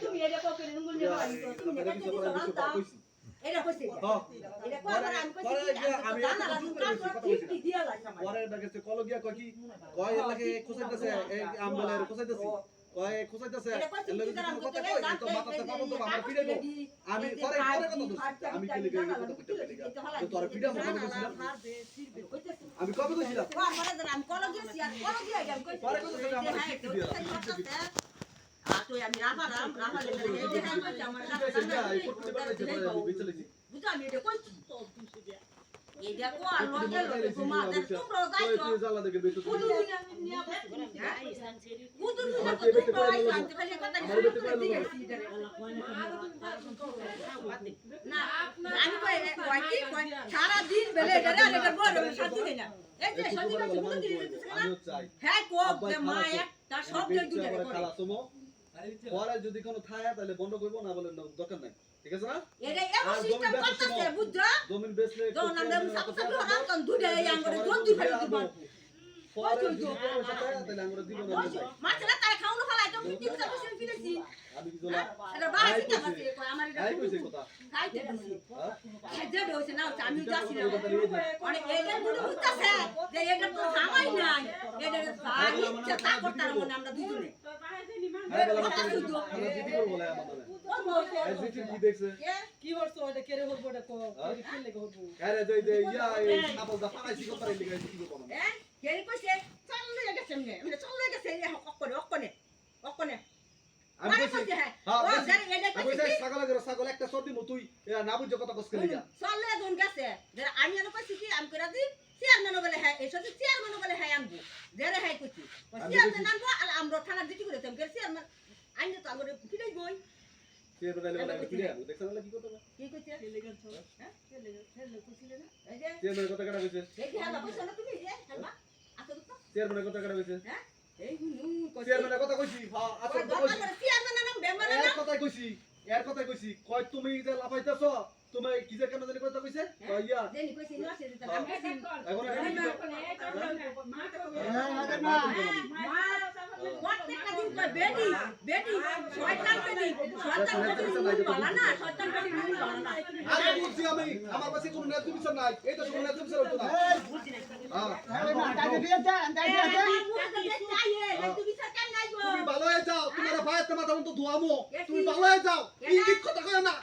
তুমি এটা কপি নুঙ্গুল নিয়ে বাড়ি তো তুমি এটা কি জানতা এটা কইছে এটা কই আমি কইছি আমি জানা না তুমি ঠিক দিয়া লাগে পরে ডাকেছে কলগিয়া কই কি কয় এর লাগে খুসাইতেছে এই আমবলের খুসাইতেছে কয় খুসাইতেছে এর লাগে কথা কই তো মাথাতে পাবো তো আমরা ফিরে আমি পরে কথা বলছি আমি কি লিখে কথা কইতে পারি তো তোর ভিডিও মনে কইছিলাম আমি কবে কইছিলাম পরে আমি কলগিয়া সি আর কলগিয়া আমি কইছি পরে কথা আমার তো আমি রাফারাম রাফালে এই যে আমি কইছি আমার বুঝা আমি এটা কইছি এই দেখো আর লগে লগে তোমাদের তোমরা যাইছো জালা দেখে বেটো কুদু নিয়া কুদু নিয়া কই শান্তি খালি কথা না আমি কই কি কই সারা দিন বেলে এটা এটা বড় শান্তি দেই না এই যে শান্তি কাছে কুদু দিতেছ না হ্যাঁ কোপ দে মা একটা সব দুইটা করে পরে যদি কোনো থায়া তাহলে বন্ধ করব না বলে দরকার নাই ঠিক আছে না এটা এমন সিস্টেম করতেছে বুঝছো জমিন বেচলে যখন আমরা সাবসাবি হরাম তখন দুইটা এই আঙ্গুরে দুই দুই ফেলে দিব তাহলে আমরা দিব না মাছরা তাই খাওনো ফলাই তো কি কথা বসে ফিরেছি আমি কি বলা এটা বাইরে কি আছে কই আমার এটা আই কইছে কথা খাইতে দিছি খেজে হইছে না আমি যাচ্ছি না অনেক এইটা মনে হইতাছে যে এটা তো জামাই নাই এটা ভাই ইচ্ছা তা করতার মনে আমরা দুজনে আই বলা আমরা জিডি করব বলে আমাদের এই জিডি কি দেখছে কি হচ্ছে ওটা কেরে হবো এটা কো কি লেগে হবো আরে যে ইয়া এই আপল দা ফাইসি করতে লিখে কি করব না হ্যাঁ কেরি কইছে চলে গেছে এমনে আমি চলে গেছে এই অকনে আমি কইছি হ্যাঁ আমি কইছি ছাগল একটা সর্দি মতুই না বুঝ কথা কস করে যা চলে দন গেছে যে আমি এনে কইছি কি আমি কইরা দি চেয়ারম্যান বলে হ্যাঁ এই সত্যি চেয়ারম্যান বলে হ্যাঁ আনবো দেরে হ্যাঁ কইছি চেয়ারম্যান আনবো আর আমরা থানা ডিউটি করে তেম করে চেয়ারম্যান আইনে তো আমরা ফিরাই বই চেয়ারম্যান বলে ফিরে দেখছ না কি কথা কি কইছে হ্যাঁ ছেলে কইছিলে না এই যে চেয়ারম্যান কথা কেডা কইছে এই যে হালা কইছ না তুমি যে হালবা আতো তো চেয়ারম্যান কথা কেডা কইছে হ্যাঁ এই হুনু কইছে চেয়ারম্যান কথা কইছি হ্যাঁ আচ্ছা কইছি চেয়ারম্যান নাম বেমান না এর কথা কইছি কয় তুমি যে লাফাইতাছো তুমি কি যে কেন জানি কথা কইছে ইয়া দেনি কইছি না সে দিতা আমি এখন প্রত্যেকটা দিন কয় বেটি শয়তান বেটি বালা না শয়তান বেটি বালা না আরে বুঝছি আমি আমার কাছে কোনো নেতা বিচার নাই এই তো কোনো নেতা বিচার হতো না তুমি ভালো হয়ে যাও তোমার ভাই তোমার তখন তো ধোয়ামো তুমি ভালো হয়ে যাও ইঙ্গিত কথা কয় না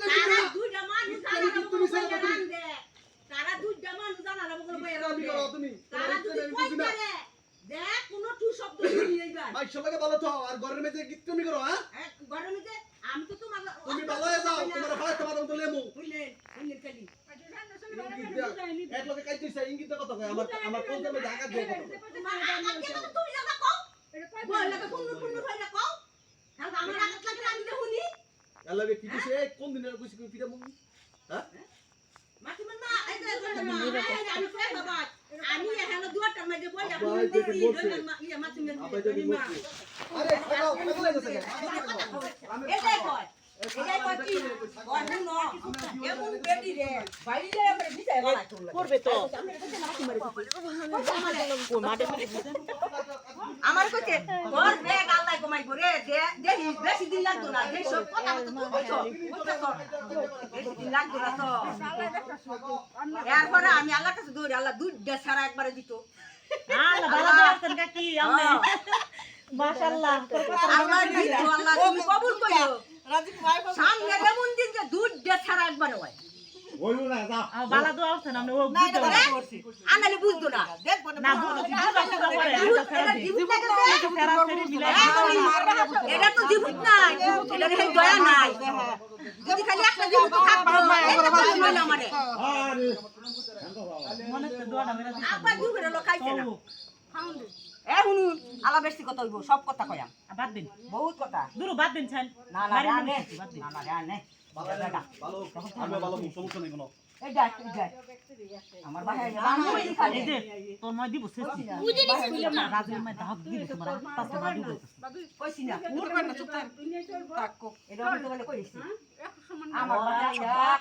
তারা দুইটা মানুষ তারা দুইটা মানুষ জানা না বলে বইরা তুমি তারা যদি কই করে দেখ কোন টু শব্দ নিয়ে যাই ভাই সবাইকে ভালো তো আর ঘরের মধ্যে গীত তুমি করো হ্যাঁ ঘরের মধ্যে আমি তো তোমার তুমি ভালো হয়ে যাও তোমার ভাই তোমার তখন তো লেমু বুঝলেন খালি এক লোকে কাইতেছে ইঙ্গিত কথা কয় আমার কোন মধ্যে ঢাকা দিয়ে কথা তুমি জানা কও বল লাগা কোন ভাইরা কও তাহলে আমার আঘাত লাগে আমি তো শুনি এলাবে কি দিছে কোন দিনের কইছি কই ফিরা মুই হ্যাঁ মাটি মানা এই যে আমি কই বাবা আমি এখানে দুয়াটা মধ্যে বইলা বলি ইয়া মাটি মা আরে খাও পাগল হয়ে গেছে এটাই কয় কি কয় হুন এমন বেডি রে বাইরে আমরা বিছায় গলা করবে তো আমার কইছে তোর ব্যাগ আল্লাহ কমাই করে দেহি বেশি দিন লাগতো না এই সব কথা তো তুই কইছো বেশি দিন লাগতো না তো এরপরে আমি আল্লাহর কাছে দৌড়ে আল্লাহ দুধটা ছাড়া একবারে দিত আল্লাহ ভালো আছেন কাকি আমি মাশাআল্লাহ আল্লাহ দিত আল্লাহ তুমি কবুল কইও সামনে এমন দিন যে দুধটা ছাড়া একবারে হয় ওইলো না যা বালা দোয়া আছেন আমরা ও বুঝতে পারছি আনালে বুঝতো না দেখবো না এটা তো জীবন নাই এটা রে দয়া নাই যদি খালি একটা জীবন থাকতো আমারে মনে তো দোয়াটা মেরা দিছে আপা দুবের লোক খাইছে না এ হুনু আলা বেশি কথা হইব সব কথা কইয়া বাদ দিন বহুত কথা দূর বাদ দিন ছান না না আনে না না আনে ভালো আমি ভালো সমস্যা নেই কোনো এই দেখ আমার ভাই বাংলা খালি এই যে তোর মই দিব সেছি না রাজের মই দাও দিব তোমার পাশে মা দিব কইছি না উড়বেন না চুপ থাকো এটা বলতে বলে কইছি আমার ভাই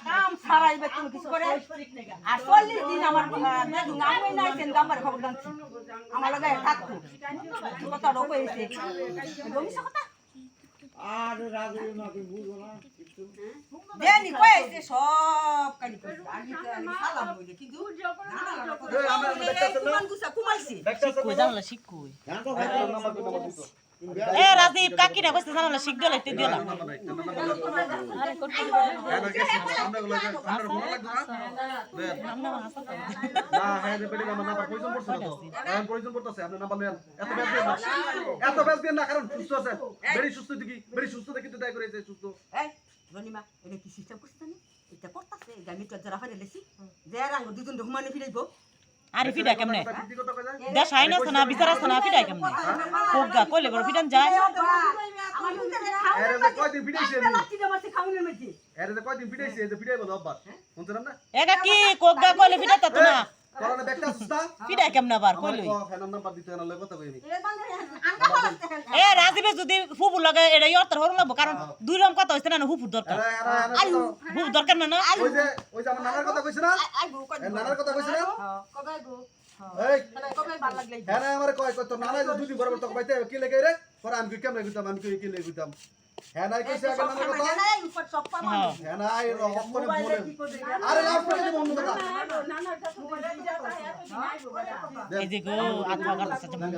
কাম ছাড়াইবে তুমি কিছু করে আর 40 দিন আমার দেখুন আমি নাইছেন গাম্বার খবর জানছি আমার লাগে থাকতো কথা কইছে রমিসা কথা আর রাজে না তুমি বুঝো না কিছু দেনি কইছে সব কানি কইছে আমি তো সালাম কইছে কিন্তু কুমান গুছা কুমাইছে কই জানলা শিখ কই জান তো এ রাজীব কাকি না কইছে জানলা শিখ দিলা তে দিলা আরে কোন আমরা হাসা না হ্যাঁ যে পেটে আমার নাম্বার প্রয়োজন পড়ছে না তো এখন প্রয়োজন পড়তেছে আপনি নাম্বার নেন এত ব্যাস দিয়ে না কারণ সুস্থ আছে বেরি সুস্থ দেখি তো তাই করে যে সুস্থ এই রনিমা এটা কি সিস্টেম করছিস না এটা করতাছে গামি তো জরা ফারে লেছি যে রাঙ্গ দুজন ঢুমানে ফিরাইবো আরে ফিডা কেমনে কি কথা কই যায় দেশ আইনা আছে না বিচার আছে না ফিডা কেমনে কোগা কইলে বড় ফিডান যায় আমার মুখে আরে যে কয়দিন ফিটাইছে আমি কি জমাছে খাউনের মধ্যে আরে যে কয়দিন ফিটাইছে যে ফিটাই বলো আব্বা শুনছেন না এগা কি কোগা কইলে ফিডা তা তো না করোনা ব্যাগটা সুস্থ ফিডা কেমনে আবার কইলই ফোন নাম্বার দিতে না কথা কই আমি এ বান্দরে আঙ্গা বলতে এ রাজীবে যদি ফুফু লাগে এটা ইয়র্তার হরুন লাগবো কারণ দুই রকম কথা হইছে না ফুফুর দরকার ফুফু দরকার না না ওই যে আমার নানার কথা কইছ না আইবো কই নানার কথা কইছ না কবে আইবো এই কবে ভাল লাগলে হ্যাঁ আমার কয় কত নানা যে দুদিন বরাবর তো কইতে কি লাগে রে পরে আমি কেমনে কইতাম আমি কি লাগে কইতাম হ্যাঁ নাই কইছে আগে নানার কথা নাই উপর সব পাবো হ্যাঁ নাই রহম করে বলে আরে লাভ করে দিব অন্য কথা নানার কাছে মোবাইল দিয়া তা এত দিন আইবো বেটা এই যে গো আত্মা করতেছে যে মন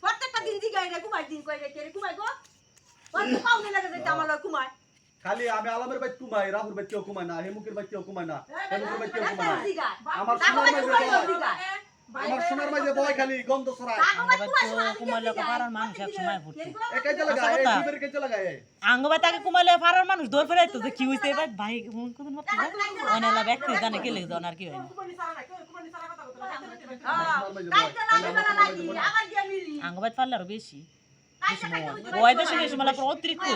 প্রত্যেকটা দিন দিগাই রে কুমাই দিন কই রে কে রে কুমাই গো কত পাউনে লাগে যে আমার কুমাই খালি আমি আলমের বাইত কুমাই রাহুর বাইত কেউ কুমাই না হেমুকের বাইত কেউ কুমাই না হেমুকের বাইত কেউ কুমাই না আমার সোনার মাঝে বয় খালি গন্ধ ছড়ায় কুমাইলে ফারার মানুষ এক সময় ভর্তি এ কাইতে লাগা এই দুবের কাইতে লাগা এই আঙ্গবাই তাকে কুমাইলে ফারার মানুষ দৌড় ফেরাইতো যে কি হইছে ভাই ভাই কোন কোন মত অনেলা ব্যক্তি জানে কি লাগে জন আর কি হয় আঙ্গবাই পারলে আরো বেশি ওই দেশে গেছে মানে অতিরিক্ত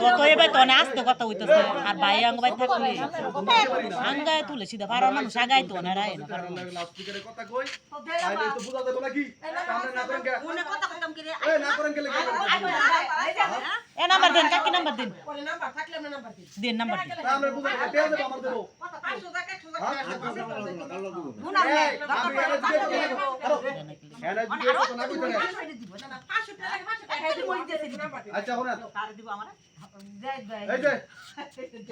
কত এবার তো আসতে কথা হইতেছে আর ভাই আঙ্গবাই থাকলে আঙ্গায় তুলে সিধা ফারার মানুষ আগাই তো না রায় না লাউডস্পিকারে কথা কই তাইলে তো বুঝা যাবে নাকি আমরা না করেন কে কোনে কথা কইতাম কি রে এই না করেন কে লাগে এ নাম্বার দেন কাকি নাম্বার দেন বলে নাম্বার থাকলে আমরা নাম্বার দিই দেন নাম্বার দেন আমরা বুঝা যাবে পেয়ে যাবে আমার দেবো 500 টাকা 100 টাকা গুনা নে এনে যদি কথা না কইতে না 500 টাকা 500 টাকা এই মই দিতে দিবা আচ্ছা হন তার দিব আমার যাই ভাই এই যে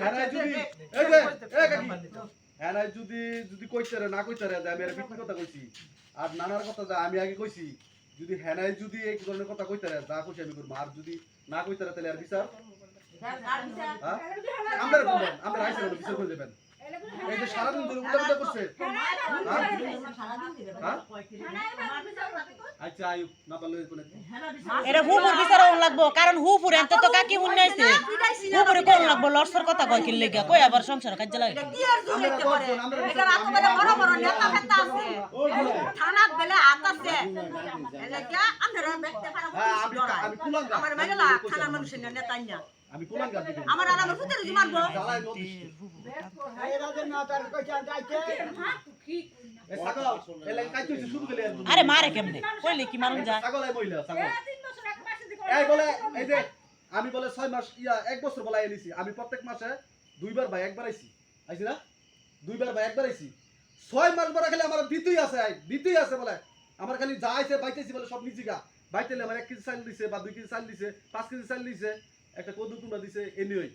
এনে যদি এই যে এ কাকি এনে যদি কইতে রে না কইতে রে আমি এর বিপরীত কথা কইছি আর নানার কথা যা আমি আগে কইছি যদি হেনাই যদি এই ধরনের কথা কইতে রে যা কইছি আমি করব আর যদি না কইতে রে তাহলে আর বিচার আমরা আইছি বিচার করে দেবেন এই যে সারা দিন ধরে উল্টা করছে আচ্ছা আয়ু না পারলে কোনে এরা হুপুর বিচার হন লাগবো কারণ হুপুর এতে তো কাকি হুন্নাইছে হুপুরে কোন লাগবো লড়সর কথা কই কি লাগা কই আবার সংসার কাজ লাগে কি আর জুলাইতে পারে এটা রাত বেলা বড় বড় নেতা ফেতা আছে থানা বেলা হাত আছে এলাকা আমরা দেখতে পারবো আমি কুলাঙ্গা আমার মেলা থানার মানুষের নেতা না আমি কুলাঙ্গা দিবেন আমার আলাম ফুটের জি মারবো জ্বালায় নদী এরাদের না তার কইছে যাইতে এ ছাগল এলে কাইতে শুরু করে আরে মারে কেমনে কইলে কি মারুন যায় ছাগল এই মহিলা ছাগল এই বলে এই যে আমি বলে 6 মাস 1 বছর বলা এনেছি আমি প্রত্যেক মাসে দুইবার ভাই একবার আইছি না দুইবার ভাই একবার আইছি 6 মাস বড় খালি আমার দিতেই আছে বলে আমার খালি যা আইছে বাইতেছি বলে সব নিজিগা বাইতেলে আমার 1 কেজি চাল দিছে বা 2 কেজি চাল দিছে 5 কেজি চাল দিছে একটা কদু কুমড়া দিছে এনিওই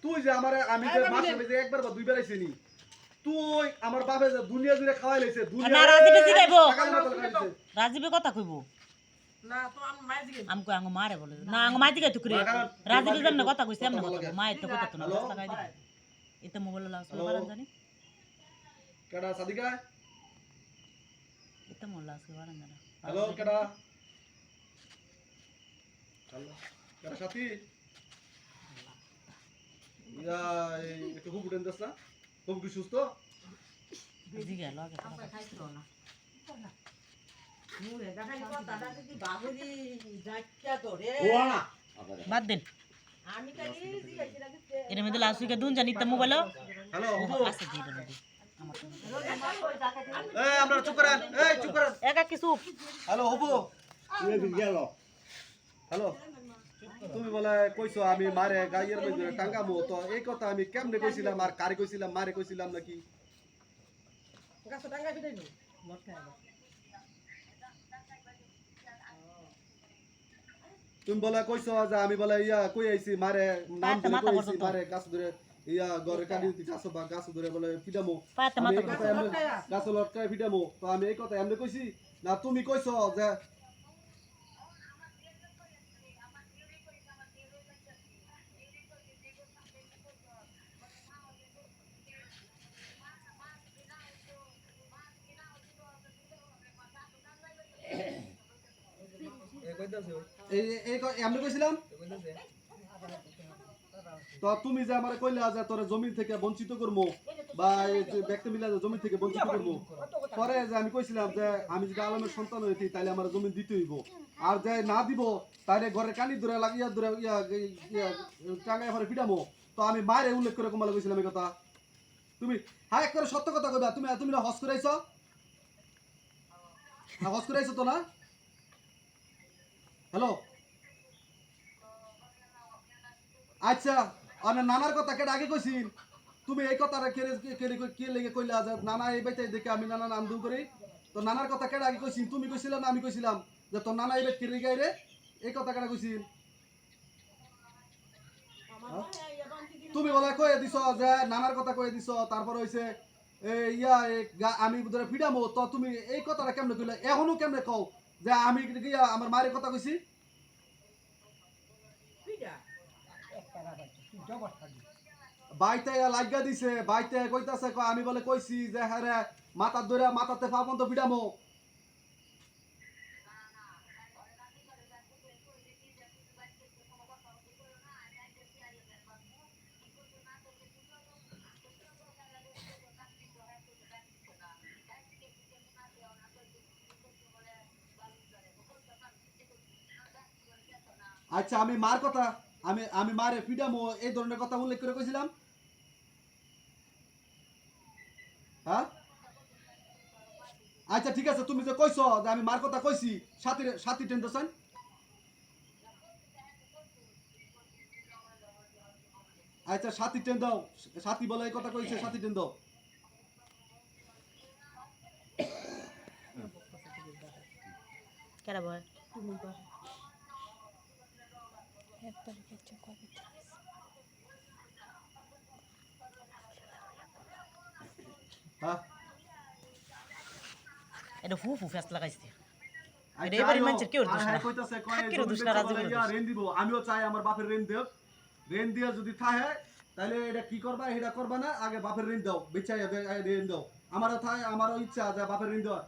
তুই যে আমারে আমি যে মাসে যে একবার বা দুইবার আইছি নি তুই আমার বাপে যে দুনিয়া জুড়ে খাওয়াই লাইছে না রাজীবে জিগাইবো দুনিয়া রাজীবে কথা কইবো না তো আমি মাই দিই আমকো আঙ্গ মারে বলে না আঙ্গ মাই দিগাই তো করে রাজীবে জান কথা কইছে এমন কথা মায়ের তো কথা তো না লাগাই দিই এটা মোবাইল লাউস পারেন জানি কেডা সাদিকা এটা মোবাইল লাউস পারেন জানা হ্যালো কেডা হ্যালো কেডা সাথী ইয়া একটু খুব উঠেন দাস না খুব কি সুস্থ জিগা লাগে খাইছো না মুরে দেখাই কথাটা যদি বাবুজি যাচ্চা করে ওয়া বাদ দেন আমি কালি জিগাইছি রাখতে এর মধ্যে লাউস কে দুন জানি তা মোবাইল হ্যালো আছে জি এর মধ্যে এই আমরা চুপ করেন, এই চুপ করেন। একা কিছু হ্যালো হবু, তুই গেল হ্যালো। তুমি বলে কইছো আমি মারে গাইয়ের মধ্যে টাঙ্গামো, তো এই কথা আমি কেমনে কইছিলাম আর কারে কইছিলাম, মারে কইছিলাম নাকি? গাছে টাঙ্গা ফিটাই নি লটকায় তুমি বলে কইছো যে আমি বলে ইয়া কই আইছি মারে নাম পাতে ধরে মাথা কইছি পর্যন্ত। মারে গাছ ধরে ইয়া ঘরে কাটি দিতে গাছ ধরে বলে ফিডামো। পাতে আমি মাথা এই কথা এমনে গাছ লটকায় ফিডামো, তো আমি এই কথা এমনে কইছি না তুমি কইছো যে এমনি কইছিলাম। তো তুমি যে আমারে কইলা যে তোর জমি থেকে বঞ্চিত করবো বা এই যে ব্যক্তি মিলা যে জমি থেকে বঞ্চিত করবো, পরে যে আমি কইছিলাম যে আমি যদি আলমের সন্তান হইতি তাহলে আমার জমি দিতে হইব, আর যে না দিব তাহলে ঘরে কানি ধরে লাগিয়া ধরে টাঙ্গায় পরে ফিটামো। তো আমি মায়ের উল্লেখ করে কমালে কইছিলাম এই কথা। তুমি হ্যাঁ এক করে সত্য কথা কইবা। তুমি তুমি না হস করাইছো, হস করাইছো তো না? হ্যালো, আচ্ছা আর নানার কথা কেটে আগে কইছিল। তুমি এই কথাটা কে লেগে কইলা যে নানা এই বাইতে দেখে আমি নানা নাম দু করি, তো নানার কথা কেটে আগে কইছিল? তুমি কইছিলা না আমি কইছিলাম যে তোর নানা এই বাইতে কে লেগে রে? এই কথা কেটে কইছিল? তুমি বলে কয়ে দিছ যে নানার কথা কয়ে দিছ, তারপর হইছে আমি ধরে ফিডামো, তো তুমি এই কথাটা কেমনে কইলা? এখনো কেমনে কও যে আমি গিয়া আমার মায়ের কথা কইছি? বাইতে লাগা দিছে, বাইতে কইতাছে আমি বলে কইছি যে হ্যাঁ রে মাথার ধরে মাথাতে পা বন্ধ ফিডামো। আচ্ছা আমি মার কথা আমি মারে ফিডামো এই ধরনের কথা উল্লেখ করে কইছিলাম? হ্যাঁ আচ্ছা ঠিক আছে, তুমি যে কইছো যে আমি মার কথা কইছি, সাথী টেন্ডারসন আচ্ছা সাথী টেন দাও, সাথী বলে এই কথা কইছে, সাথী টেন দাও। কেরা ভয় হ্যাঁ এটা ফু ফু ফেস লাগাইছে। আচ্ছা, এবারে আয়ো। মানুষের কেউ দোষ আর না। হ্যাঁ কইতাছে কয় কেউ জমি দোষ না, বেচা রাজি বলে করে ইয়া দোষ। রেন দিব, আমিও চাই আমার বাপের রেন দেব। রেন দিয়া যদি থাহে তাহলে এটা কি করবা, এটা করবা না, আগে বাপের ঋণ দাও, বেচাই ঋণ দাও। আমারও থাকে, আমারও ইচ্ছা যে বাপের ঋণ দেওয়ার।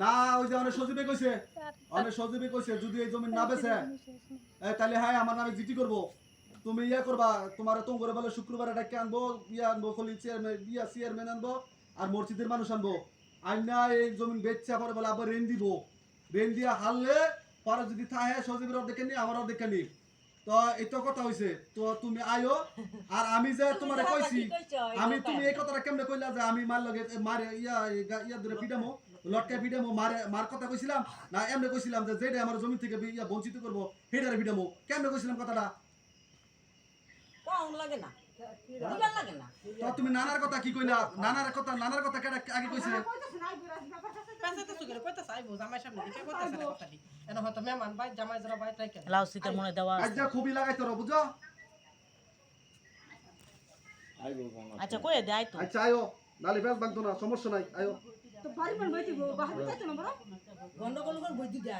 না ওই যে অনেক সজীবে কইছে যদি এই জমি না বেচে তাহলে হ্যাঁ আমার নামে জিটি করবো। তুমি ইয়া করবা, তোমার তো করে বলে শুক্রবার ডাকে আনবো, ইয়া আনবো খলি চেয়ারম্যান আনবো আর মসজিদের মানুষ আনবো, আইনা এই জমি বেচছে পরে বলে আবার ঋণ দিব। ঋণ দিয়া হারলে পরে যদি থাহে সজীবের অর্ধেক নি আমার অর্ধেক নি। তো এই তো কথা হইছে, তো তুমি আয়ো। আর আমি যে তোমারে কইছি, আমি তুমি এই কথাটা কেমনে কইলা যে আমি মার লগে মারে ইয়া ধরে পিটামো, লটকা পিটামো, মার কথা কইছিলাম না এমনে কইছিলাম যে যেটা আমার জমি থেকে ইয়া বঞ্চিত করবো সেটারে পিটামো? কেমনে কইছিলাম কথাটা? কোন লাগে না বুঝার লাগে না। তো তুমি নানার কথা কি কইলা? নানার কথা কেডা আগে কইছে? পেছাতে সুগের কইতাছ আইবো জামাই সামনে দিকে কইতাছ না কথাটি এনে হয়তো মেহমান ভাই জামাই জরা ভাই ট্রাই করে লাউ সিটের মনে দেওয়া আছে। আচ্ছা খুবই লাগাইতো র বুঝছো? আইবো কোন আচ্ছা কই দে আই তো। আচ্ছা আয়ো, নালে বেশ বাগতো না, সমস্যা নাই, আয়ো। তো বাড়ি মান বইতে বাহার যাইতো না বড় গন্ডগোল করে বই দিদা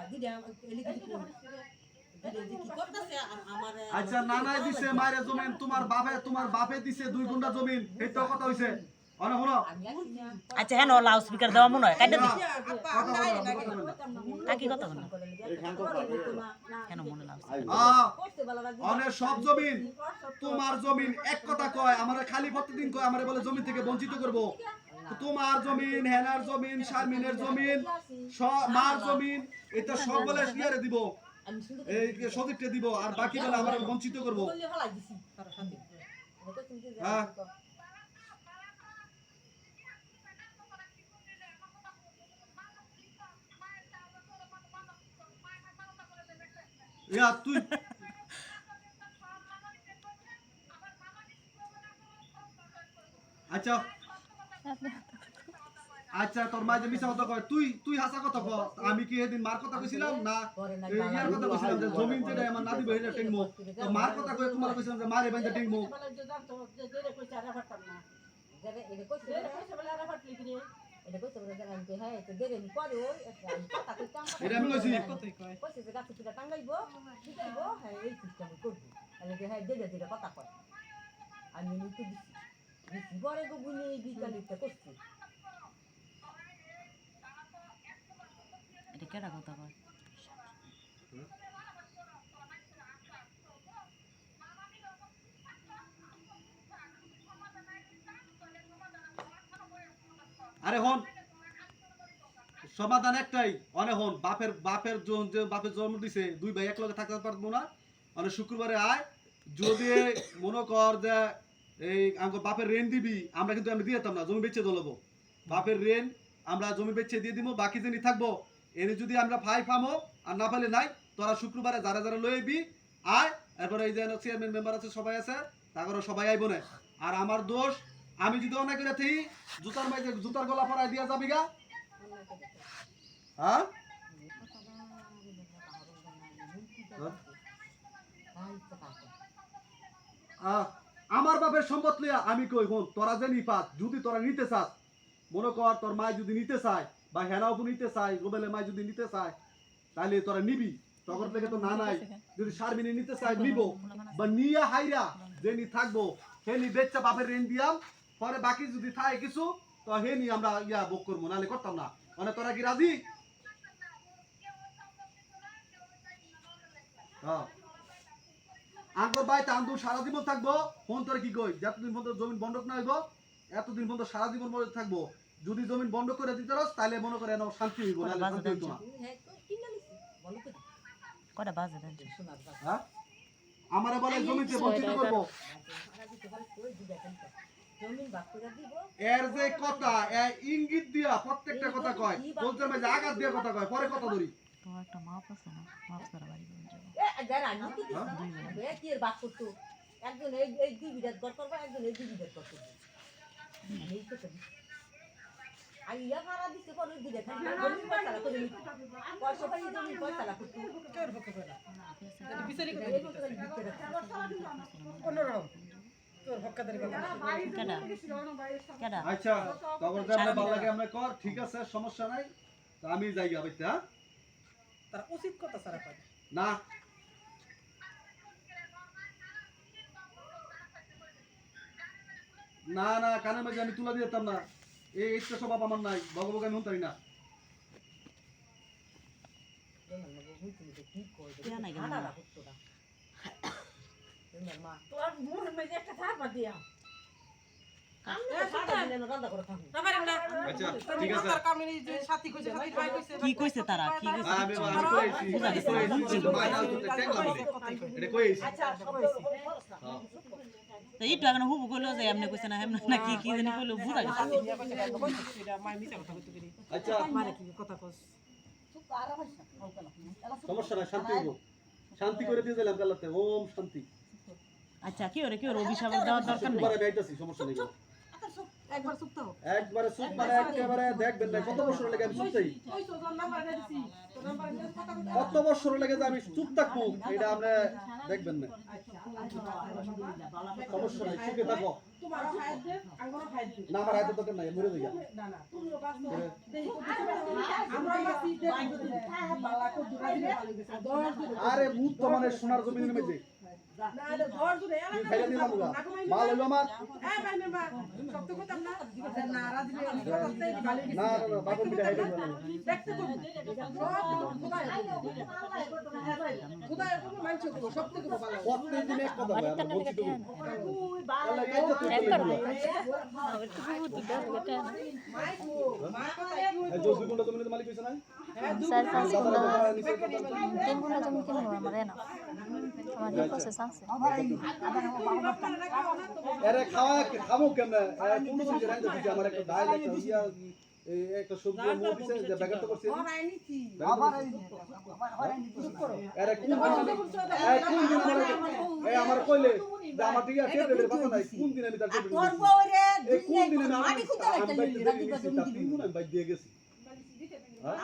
এলি কি করতেছে আমার। আচ্ছা নানাই দিছে মায়ের জমিন, তোমার বাপে দিছে 2 গুন্ডা জমিন, এই তো কথা হইছে। অনে হলো আচ্ছা হ্যাঁ লাউড স্পিকার দেওয়া মনে হয় কাইটা দি কথা বলো। কাকি কথা বল এখান তো পাবে কেন মনে লাউড অনেক সব জমিন তোমার জমিন, এক কথা কয় আমারে খালি প্রতিদিন কয় আমারে বলে জমি থেকে বঞ্চিত করব। তোমার জমিন, হেনার জমিন, শারমিনের জমিন, মার জমিন, এটা সব বলে শিয়ারে দিব। আমি সুন্দর এই যে সদিকটা দিব আর বাকি বেলা আমরা বঞ্চিত করব বললে হলাই দিছি তারা শান্তি ওটা তুমি যে হ্যাঁ। ইয়া তুই আচ্ছা আচ্ছা তোর মা যে মিছা কথা কয় তুই হাসা কথা কয় আমি কি এদিন মার কথা কইছিলাম না এই ইয়ার কথা কইছিলাম যে জমিন যেটা আমার না দিব এটা টেকমো তো মার কথা কই তোমার কইছিলাম যে মারে বাইন্দা টেকমো যারা এটা কইছে এটা কইছে বলে জানেন যে হ্যাঁ তো দেরে নি পরে ওই একটা কথা কইতাম এটা আমি কইছি কথাই কয় কইছে যে গাছে কিটা টাঙ্গাইবো শিখাইবো হ্যাঁ এই সিস্টেম করব তাহলে যে হ্যাঁ দেরে দেরে কথা কয় আমি নিতে দিছি পরে গো বুনি বিকালিতে করছি এটা কেডা কথা কয় আরে হন সমাধান একটাই অনে হন বাপের জন্ম দিছে দুই ভাই এক লগে থাকতে পারবো না মানে শুক্রবারে আয় যদি মনে কর যে এই আমাকে বাপের রেন দিবি আমরা কিন্তু আমি দিয়ে যেতাম না জমি বেচে দলবো বাপের রেন আমরা জমি বেচে দিয়ে দিব বাকি যিনি থাকবো এনে যদি আমরা ফাই ফামো আর না পালে নাই তোরা শুক্রবারে যারা যারা লই আইবি আয় এরপরে এই যে চেয়ারম্যান মেম্বার আছে সবাই আছে তাগরও সবাই আইব না আর আমার দোষ আমি যদি অনেক করে থাকি জুতার গলা পরাই দিয়া যাবি গা হ্যাঁ আমার বাপের সম্পদ লিয়া আমি কই হন তোরা যে নিপাত যদি তোরা নিতে চাস মনে কর তোর মাই যদি নিতে চায় বা হেনাও নিতে চায় রুবেলের মাই যদি নিতে চায় তাহলে তোরা নিবি তখন থেকে তো না নাই যদি সারবিনি নিতে চায় নিব বা নিয়া হাইরা যে নি থাকবো হে নি বেচ্চা বাপের রেন দিয়াম পরে বাকি যদি থাকে কিছু তো হে নি আমরা ইয়া বুক করবো নাহলে করতাম না মানে তোরা কি রাজি হ্যাঁ আঙ্কর ভাই তান্দু সারা জীবন থাকবো ফোন তোর কি কই যতদিন পর্যন্ত জমিন বন্ধক না হইব এতদিন পর্যন্ত সারা জীবন মধ্যে থাকবো যদি জমিন বন্ধ করে দিতে রস তাহলে মনে করে এনে শান্তি হইব নাহলে শান্তি হইতো না হ্যাঁ কিনা লিছি বলো তো কটা বাজে দেন শোনার কথা হ্যাঁ আমারে বলে জমিতে বঞ্চিত করব সারা দিতে পারে কই দিবা কেন জমিন বাপ করে দিব এর যে কথা ইঙ্গিত দিয়া প্রত্যেকটা কথা কয় বলতে হবে যে আঘাত দিয়া কথা কয় পরে কথা ধরি তো একটা মাপ আছে না মাপ ছাড়া বাড়ি বন্ধ যাবে এ যারা আমি তো দিছি এ কি এর বাপ করতো একজন এই দুই বিরাট গড় করবে একজন এই দুই বিরাট গড় করবে এই তো তো আইয়া মারা দিতে কোন দিকে খালি জমি পয়সা করে নিতে পয়সা পাই জমি পয়সা করতে কেউ পক্ষে কয় না এটা বিচারি করে এই কথা দিতে অন্যরকম তোর হক্কাদারি কথা কেডা কেডা আচ্ছা তখন যা ভালো লাগে আমরা কর ঠিক আছে সমস্যা নাই তো আমি যাই গা বাইতে হ্যাঁ তারা উচিত কথা সারা পায় না না না কানের মাঝে আমি তুলা দিতাম না এই একটা স্বভাব আমার নাই ভগবান আমি হুনতারি না তোর মুখ মেজে একটা থাপা দিয়া আচ্ছা ঠিক আছে কি কইছে তারা কি কইছে আমি কইছি এটা কইছি তো এইটু এখন হুবু কইলো যে এমনি কইছে না এমনি না কি কি জানি কইলো বুড়া গেছে আচ্ছা কথা কস সমস্যা নাই শান্তি হইব শান্তি করে দিয়ে দিলাম কালাতে ওম শান্তি আচ্ছা কি ওরে অভিশাপ দেওয়ার দরকার নেই শুক্রবারে যাইতাছি সমস্যা নেই একবার চুপ তো একবারে চুপ মানে একেবারে দেখবেন না কত বছর লাগে আমি চুপ থাকি ওই তো তোর নাম্বার দিছি তোর নাম্বার দিয়ে কথা কই কত বছর লাগে যে আমি চুপ থাকবো এটা আপনি দেখবেন না সমস্যা নাই সুখে থাকো তোমার হায়াত দে আঙ্গুর হায়াত দে না আমার হাতে দরকার নাই মরে যাই না না তুমিও কাজ না আমরা মাসি দে বালা কো দুরা দিলে ভালো গেছে 10 দিন আরে মুখ তো মানে সোনার জমিনের মধ্যে না এটা ধর জুড়ে তুই খাইলে দিন মালুগা মাল হইলো আমার এই ভাই মেম্বার সব তো কথা না না রাজি করতে ভালো না না না বাপু বিটা খাইতে দেখতে কো খুদাই কো মানছ কো সব থেকে ভালো প্রত্যেকদিন এক কথা ভাই আমরা বলছি তো তুই বালা আল্লাহ কাইতে তুই মাই কো মা কথা এই যে 2 ঘন্টা তুমি মালিক কইছ না চার পাঁচ ঘন্টা 3 ঘন্টা জমি কিনবো আমার না আমার এই প্রসেস আছে আরে খাবো কেমনে কোন কিছু রাইতে দিছি আমার একটা ডাল একটা ইয়া এই একটা সবজি মো দিছে যে ব্যাগটা করছে আরে কোন দিন এই আমার কইলে যে আমার দিকে টেবিলের কথা নাই কোন দিন আমি তার টেবিল তোর বউরে কোন দিন আমি মাটি খুঁজে আমি রাখতে বাইক দিলি দিয়ে গেছি তিন দিন আমি বাইক দিয়ে গেছি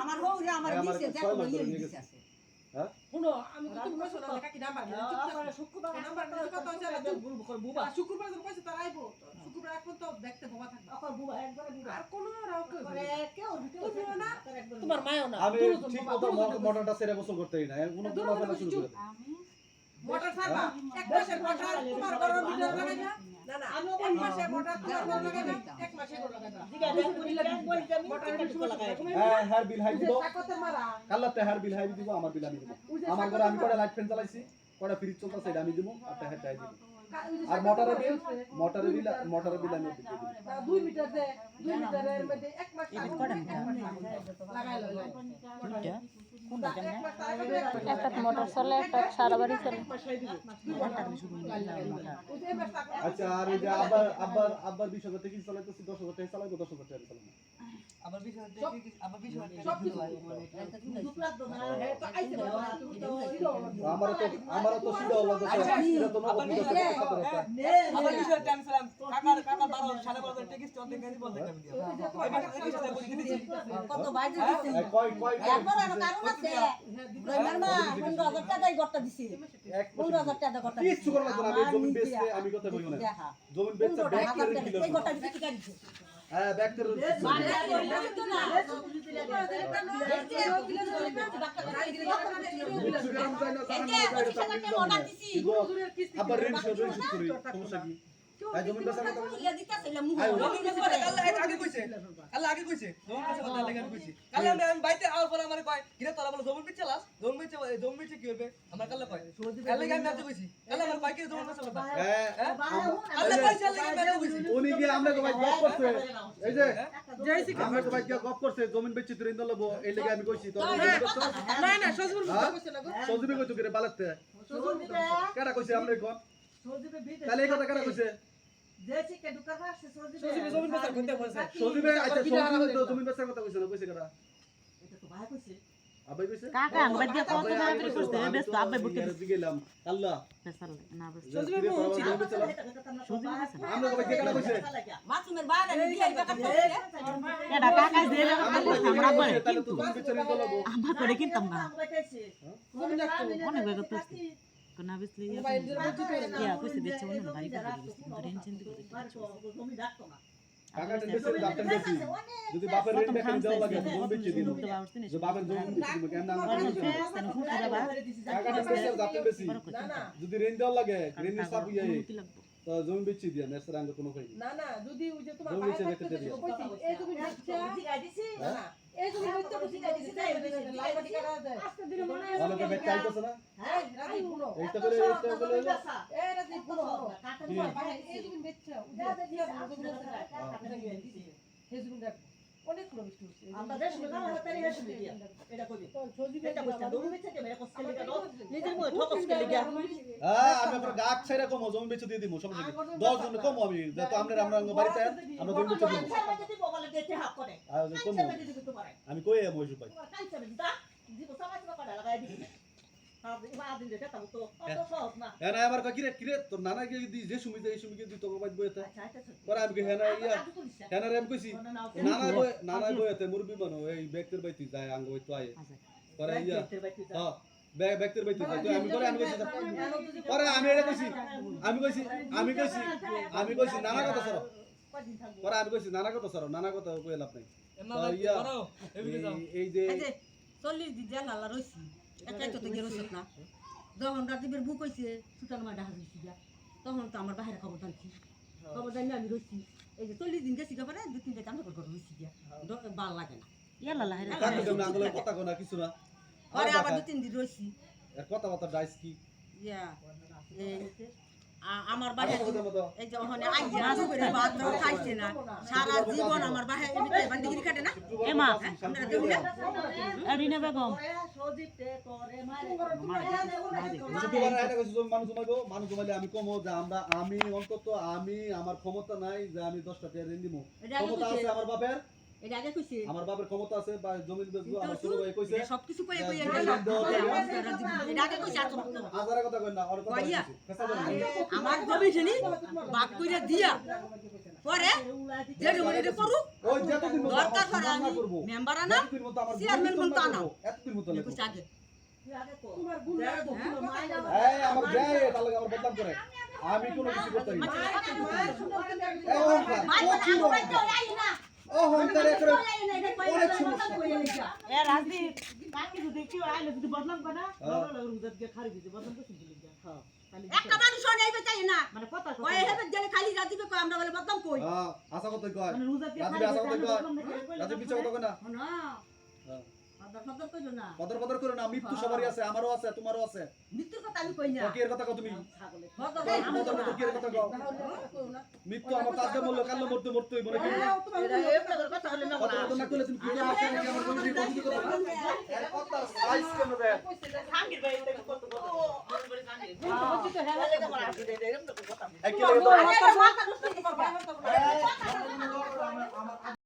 আমার বউরে আমার দিছে দেখো ইয়ে দিছে হ্যাঁ শুনো আমি তো তুমি কইছো না কাকি নাম্বার শুক্রবার নাম্বার কত আছে বুবা শুক্রবার যখন কইছে তার আইবো শুক্রবার এখন তো দেখতে বাবা থাকবে অকর বুবা একবারে বুবা আর কোন রাও কই করে কেউ তুমিও না তোমার মায়ও না আমি ঠিক মতো মোটরটা সেরে গোসল করতেই না কোনো কোনো শুরু করে মোটর সারবা এক মাসের মোটর তোমার ঘরের ভিতরে লাগাইবা না না আমি এক মাসের মোটর তোমার ঘরে লাগাইবা এক মাসের ঘরে লাগাইবা দিগা দেখ বলি আমি মোটর টিকো লাগাই হ্যাঁ হেয়ার বিল হাই দিব টাকাতে মারা কাল্লাতে হেয়ার বিল হাই দিব আমার বিল আমি দিব আমার ঘরে আমি কয়টা লাইট ফ্যান চালাইছি কয়টা ফ্রিজ চলতেছে এটা আমি দিব আর হেয়ার টাই দিব আর মোটরের বিল আমি দিব 2 মিটার দে 2 মিটারের মধ্যে এক মাস লাগাই লই একটা মোটর চলে একটা সারা বাড়ি চলে আচ্ছা আর এই যে আব্বার 20,000 টাকা কি চালাইতেছি 10,000 টাকা চালাইবো 10,000 টাকা চালাবো আবার বিষয় সব কিছু দুপলা তো না তো আইছে আমার তো সিধা হলো এটা তো নগদ আমার বিষয় টেনশন কাকার 12 12.5 টিকিট চল দেখে দিব দেখে দিও কত বাইরে দিছে কয় একবার আর কারণ আছে রইমার মা 15,000 টাকাই গট্টা দিছি 15,000 টাকা গট্টা কিছু করা লাগবে না আমি জমি বেচতে আমি কথা কইব না জমি বেচতে ব্যাগ করে কিলো এই গট্টা দিছি কি দিছে হ্যাঁ ব্যাগ করে আবার ঋণ শোধ করি সমস্যা কি তাই জমি বেচা কথা আগে কইছে আল্লাহ আগে কইছে জমি কাছে কথা লাগে কইছে কাল আমি বাইতে আওয়ার পর আমারে কয় কিরে তোরা বলে জমি পিছলাস জমি পিছে কি হবে আমার কাল কয় কাল লাগে আমি আতে কইছি কাল আমার কয় কি জমি পিছে কথা হ্যাঁ আল্লাহ কইছে আল্লাহ আমি আতে কইছি উনি কি আমরা তো ভাই গপ করছে এই যে আমরা তো ভাই গপ করছে জমি বেচতে ঋণ লবো এই লাগি আমি কইছি তো না না সজুর কইছে না গো সজুবে কইতো কিরে বালাতে সজুর দিবে কেডা কইছে আমরা কোন সজুবে বিতে তাহলে এই কথা কেডা কইছে দেশি কে ঢুকার আসছে সজুবে জমি বেচার কইতে বলছে সজুবে আচ্ছা সজুবে তো জমি বেচার কথা কইছে না কইছে কেডা এটা তো ভাই কইছে আবাই কইছে কাকা আঙ্গবাদ দিয়া কত টাকা করে করতে ব্যস্ত আব্বাই বুকে গেলাম আল্লাহ বেসাল না বেসাল সজুবে আমরা তো ভাই কেডা কইছে মাসুমের বাইরে দিয়ে আইবা কাটতে এটা কাকা দিয়ে আমরা আব্বারে তাহলে তো জমি বেচে ঋণ লবো আমরা করে কিনতাম না জমি দেখতো অনেক বেগ তো কোনা বিসলি ইয়া কইছে বেচে অনেক ভাই করে ঋণ চিন্তা জমি ডাকতো না কাকা টেন্ডেন্সি ডাক্তার বেশি যদি বাপের ঋণ দেখেন দেওয়া লাগে জমি বেচে দিন যে বাপের জমি বেচে দিন কেন না কাকা টেন্ডেন্সি ডাক্তার বেশি না না যদি ঋণ দেওয়া লাগে ঋণ হিসাব ইয়ে তো জমি বেচে দিয়া নেসরা আঙ্গ কোনো কই না না যদি ওই যে তোমার জমি ভাই বেচে থাকতো রেখে দিও কইছি এই জমি বেচছে জিগাই দিছি না না এই জমি বেচতে কইছি দিছি তাই লাইভ টিকা দেয় আজকে দিনে মনে হয় অনেকে বেচে আইতাছে না হ্যাঁ রাজি পুরো এইটা করে এই রাজি পুরো কাটা জি। ভাই এই জমি বেচছে এই জমি দেখ অনেক লোক বেচছে আমরা দেশ না তারি হেস দিয়া এটা কই তো সজিবে এটা কইছে দরু বেচে কে মেরে কষ্ট লিগা নিজের মনে ঠকস কে লিগা হ্যাঁ আমি আপনার গাছ ছাইরা কম জমি বেচে দিয়ে দিমু সমস্যা কি 10 জন কম আমি যেহেতু আমরা বাড়িতে আমরা জমি বেচে দিমু সামনে যদি বলে দিতে হাক করে আর কম সামনে যদি দিতে পারে আমি কই এম হইছো ভাই তোমার কাইছে দিতা দিব সমাজ না করে লাগাই দিবি হ্যাঁ ইবা দিন দেখে তাও তো অত সহজ না এনা আমার কিরে তোর নানা কে দি যে সুমিতে এই সুমিকে দি তোকে বাইত বইতে আচ্ছা আচ্ছা পরে আমি হেনা ইয়া হেনা রেম কইছি নানা বইতে মুরবি বানো এই ব্যক্তির বাইতে যায় আঙ্গ হইতো আয় পরে ইয়া হ্যাঁ ব্যক্তির বাইতে যায় তো আমি কইছি পরে আমি এটা কইছি আমি কইছি নানা কথা সর পরে আমি কইছি নানা কথা কই লাভ নাই তো ইয়া এই যে 40 দিন জানা লা রইছি একাই তো থেকে রইছত না যখন রাজীবের বুক হয়েছে সুতার মা ডাহা দিয়েছি যা তখন তো আমার বাহিরে খবর জানছি খবর জানি আমি রয়েছি এই যে 40 দিন গেছি পরে 2-3 দিন আমরা করে রয়েছি যা ভাল লাগে না ইয়ালা লাহে কাকে কেমন আঙ্গুলের কথা কো না কিছু না পরে আবার 2-3 দিন রয়েছি এর কথা কথা ডাইস কি ইয়া এই আমার বাহিরে কথা মতো এই যে ওখানে আইয়া করে ভাত খাইছে না সারা জীবন আমার বাহিরে এমনি বান্ডিগিরি কাটে না এ মা আপনারা দেখুন না রিনা বেগম শুক্রবার এটা কইছো মানুষ জমাইলে আমি কমো যে আমি অন্তত আমি আমার ক্ষমতা নাই যে আমি 10টা টাকা ঋণ দিমু ক্ষমতা আছে আমার বাপের এটা আগে কইছে আমার বাপের ক্ষমতা আছে বা জমি বেচবো আমার ছোট ভাই কইছে সবকিছু কই এটা আগে কইছে আজারে কথা কই না আর কথা কইয়া ফেসা দেন আমার জমি জেনি বাক কইরা দিয়া পরে যে জমি করু ওই যতদিন মতো দরকার পড়ে আমি মেম্বার আনা এতদিন মতো আমার চেয়ারম্যান কোন তা না এতদিন মতো লাগবে কইছে আগে তোমার গুন্ডা এই আমার গায়ে তাহলে আমার বদনাম করে আমি কোনো কিছু করতে পারি না এই অহংকার একরে অনেক সমস্যা এ রাজদীপ বাকি যদি কেউ আইলে যদি বদনাম করে না বড় রুজাত কে খারি দিতে বদনাম করতে দিলি যা হ্যাঁ একটা মানুষ নেইবে চাই না মানে কথা কই হেবে গেলে খালি রাজিবে কই আমরা বলে বদনাম কই হ্যাঁ আশা করতে কয় মানে রুজাত কে রাজীব আশা করতে কয় খারি রাজীব পিছে কথা কয় না না হ্যাঁ আদর ফদর কইলো না পদর পদর করে না মৃত্যু সবারই আছে আমারও আছে তোমারও আছে মৃত্যুর কথা আমি কই না তো কি এর কথা কও তুমি ফদর পদর পদর কি এর কথা কও মৃত্যু আমার কাছে বললো কাল মরতে মরতে হইব নাকি কথা হলো না কত কথা না কইলে তুমি কি আসে নাকি আমার জমি দিয়ে বন্ধ করো এর কথা সাইজ কেন দেয় সাঙ্গির ভাই এটা কত কত বলছি তো হেলা লেগে আমার আসি দে এরকম কথা এই কি লাগে তো মাথা নষ্ট করবা